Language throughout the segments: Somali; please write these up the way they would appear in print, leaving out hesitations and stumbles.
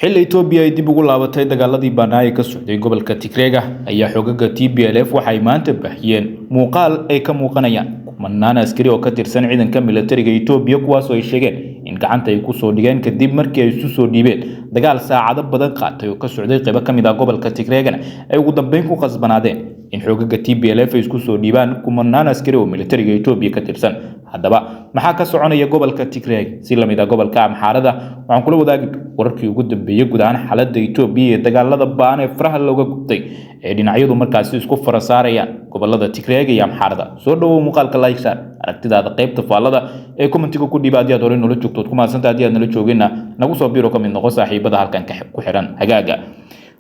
xilli Itoobiya ay dib ugu laabatay dagaaladii Banaaye ka socday gobolka Tigreega ayaa xogaga TPLF waxay maanta bixiyeen muuqaal ay ka muuqanayaan kumanaan askari oo ka tirsan ciidanka militariga Itoobiya kuwaas oo ay sheegeen in gacanta ay ku soo dhigeen kadib markii ay isu soo dhiibeen dagaal saacado badan qaatay oo ka socday qaybo ka mid ah gobolka Tigreega ay ugu dambeyn ku qasbanaadeen in xogaga TPLF ay isku soo dhiibaan kumanaan askari oo militariga Itoobiya ka tirsan haddaba maxaa ka soconaya gobolka Tigreega si lamid ah gobolka Amxaarada waxaan kula wadaagi wararkii ugu dambeeyay guud ahaan xaaladda Itoobiya ee dagaalada baan ee faraha looga gubtay ee dhinacyadu markaas isku farasaarayaan gobolada Tigreega iyo Amxaarada soo dhawow muuqaalka like share aragtidaada qaybta faallada ee commentiga ku dhiib haddii aad hore nolol joogto kuma santaa haddii aad nolol joogina nagu soo biiro ka mid noqo saaxiibada halkan ku xiran hagaaga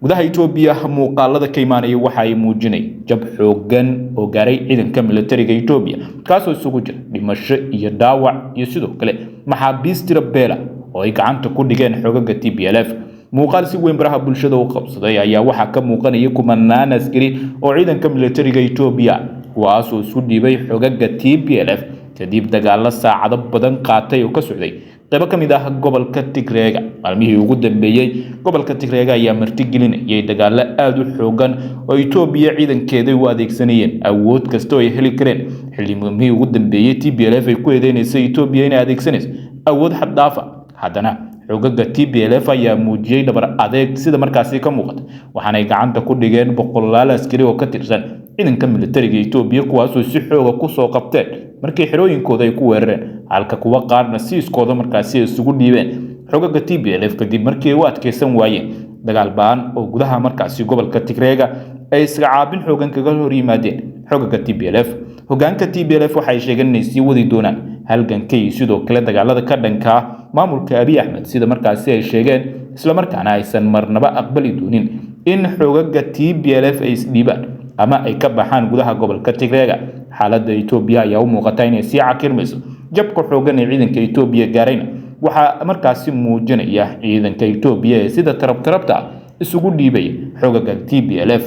gudaha Itoobiya muuqaalada ka imaanaya waxa ay muujinay jab xoogan oo gaaray ciidanka militariga Itoobiya kaasoo isugu jira dhimasho iyo dhaawac iyo sidoo kale maxaabiis tiro beela oo ay gacanta ku dhigeen xogaga TPLF muuqaal si weyn baraha bulshada u qabsaday ayaa waxa ka muuqanaya kumanaan askari oo ciidanka militariga Itoobiya kuwaas oo isu dhiibay xogaga TPLF kadib dagaalo saacado badan qaatay oo ka socday qaybo ka mid ah gobolka Tigreega maalmihii ugu dambeeyay gobolka Tigreega ayaa martigelinayay dagaalo aad u xoogan oo Itoobiya ciidankeeda u adeegsanayeen awood kasta oo ay heli kareen xilli maalmihii ugu dambeeyay TPLF ay ku eedeynayso Itoobiya inay adeegsanayso awood xad dhaaf ah haddana xogaga TPLF ayaa muujiyay dhabar adeeg sida markaasi ka muuqata waxaana ay gacanta ku dhigeen boqolaal askari oo ka tirsan ciidanka militariga Itoobiya kuwaas oo si xoog ku soo qabteen markii xirooyinkooda ay ku weerareen halka kuwa qaarna si iskooda markaasi isugu dhiibeen xogaga TPLF kadib markii uu adkeysan waayeen dagaal baan oo gudaha markaasi gobolka Tigreega ay iska caabin xoogan kaga hor yimaadeen xogaga TPLF hogaanka TPLF waxay sheegeen inay sii wadi doonaan halgankii sidoo kale dagaalada ka dhanka maamulka Abiy Ahmed sida markaasi ay sheegeen isla markaana aysan marnaba aqbali doonin in xogaga TPLF ay isdhiibaan ama ay ka baxaan gudaha gobolka Tigreega xaaladda Itoobiya ayaa u muuqata inay sii cakirmayso jabka xoogan ee ciidanka Itoobiya gaarayna waxa markaasi muujinaya ciidanka Itoobiya ee sida tarabta isugu dhiibay xogaga TPLF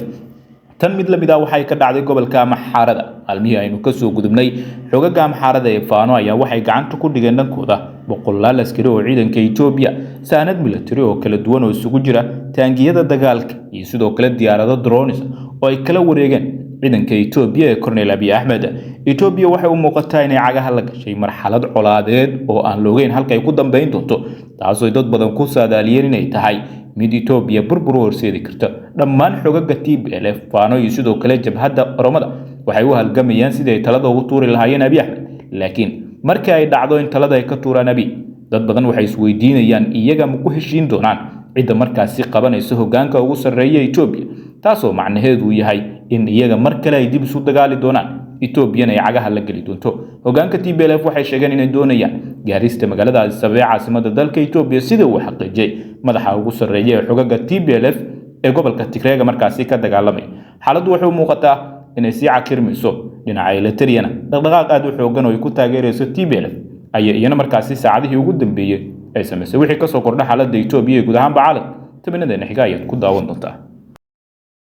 tan mid lamid ah waxay ka dhacday gobolka Amxaarada maalmihii aynu ka soo gudubnay xogaga Amxaarada ee Faano ayaa waxay gacanta ku dhigeen dhankooda boqolaal askari oo ciidanka Itoobiya saanad militari oo kala duwan oo isugu jira taangiyada dagaalka iyo sidoo kale diyaarado drones oo ay kala wareegeen ciidanka Itoobiya ee Colonel Abiy Ahmed Itoobiya waxay u muuqataa inay cagaha la gashay marxalad colaadeed oo aan loogeyn halka ay ku dambeyn doonto taasoo dad badan ku saadaaliyeen inay tahay mid Itoobiya burbur horseedi karta dhammaan xogaga TPLF Faano iyo sidoo kale jabhadda Oromada waxay u halgamayaan sidii ay talada ugu tuuri lahaayeen Abiy Ahmed laakiin markii ay dhacdo in talada ay ka tuuraan Abiy dad badan waxay isweydiinayaan iyaga ma ku heshiin doonaan cidda markaasi qabanaysa hogaanka ugu sarreeya Itoobiya taasoo macnaheedu yahay in iyaga mar kale ay dib isu dagaali doonaan Itoobiya ay cagaha la gali doonto hogaanka TPLF waxay sheegeen inay doonayaan gaarista magaalada Addis Ababa caasimada dalka Itoobiya sida uu xaqiijiyay madaxa ugu sarreeya ee xogaga TPLF ee gobolka Tigreega markaasi ka dagaalamay xaaladdu waxay u muuqataa inay sii cakirmayso dhinaca Eritreana dhaqdhaqaaq aad u xoogan oo ay ku taageerayso TPLF ayaa iyana markaasi saacadihii ugu dambeeyay ay sameysay wixii ka soo kordhay xaaladda Itoobiya guud ahaan caalamka tabinadeena xiga ayaad ku daawan doontaa